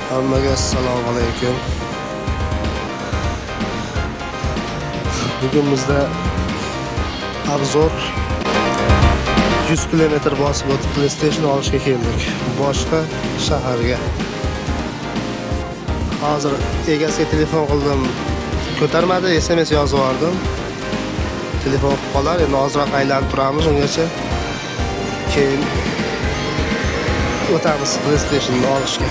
Hammaga assalomu alaykum. Bugun bizda obzor 100 km bosib o'tib PlayStation olishga keldik. Boshqa shaharga. Hozir egasiga telefon qildim. Ko'tarmadi, SMS yozib yubordim. Telefon qilib qolar, endi ozroq aylanib turamiz ungacha. Keyin o'tamiz PlayStation'ni olishga.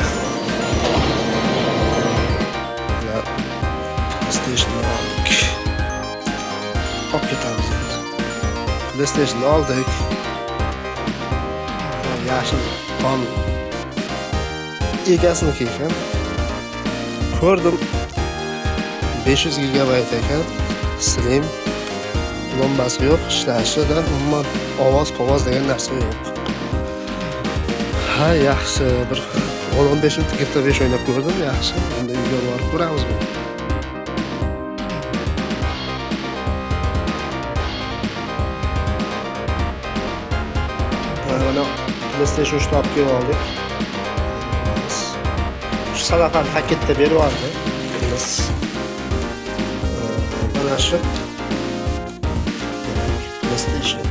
PlayStation'ni oldik. Olib ketamiz endi. PlayStation'ni oldik. Yashil qon egasiniki ekan. Ko'rdim 500 GB ekan. Slim lombasi yo'q, ishlashida umuman ovoz degan narsa yo'q. Ha, yaxshi, bir 15 minut GTA 5 o'ynab ko'rdim, yaxshi. Endi uyga borib ko'ramiz buni. Mana PlayStation 3 olib kelib oldik. Shu Samarqand paketda berib yubordi. Biz mana shu PlayStation.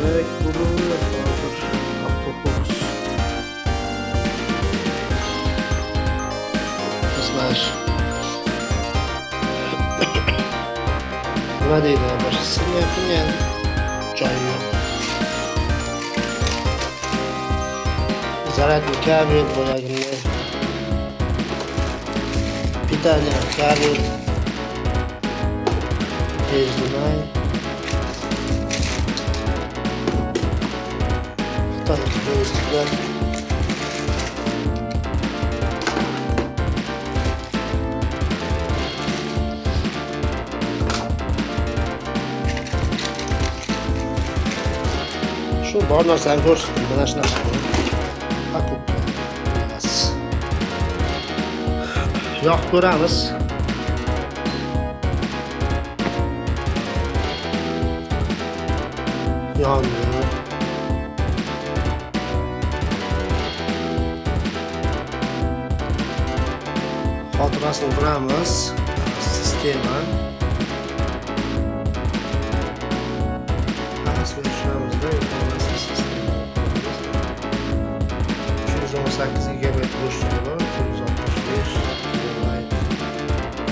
Demek bunu avtofokus. Slash. Nima deydi? Bir silyaptim yani. Joyi yo'q. Zaryadli kabel bo'lagini. Питание kabel. HDMI. Xitoy joystiklar. Shu bor narsani ko'rsatdim, mana shu narsani. Покупка. Yo'q ko'ramiz. Yondi. Xotirasini quramiz. Sistema. Asoslamizda 218 GB bo'shlig'i bor, 265 GB.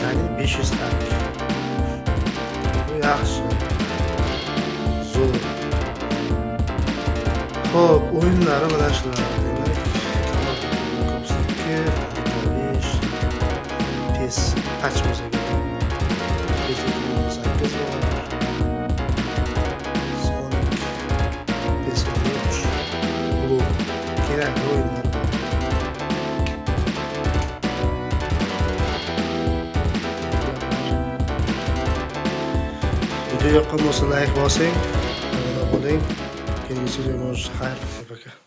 Ya'ni 500 tak. Bu yaxshi. Zo'r. Xo'p, o'yinlari mana shular. Demak, PES açmamıza gerek. PES 2018 var. Sonic, PES 13, Blue. Gerekli oyunlar var. Video yoqqan bo'lsa like bosing, obuna bo'ling. Kelgusi videoda xayr, paka.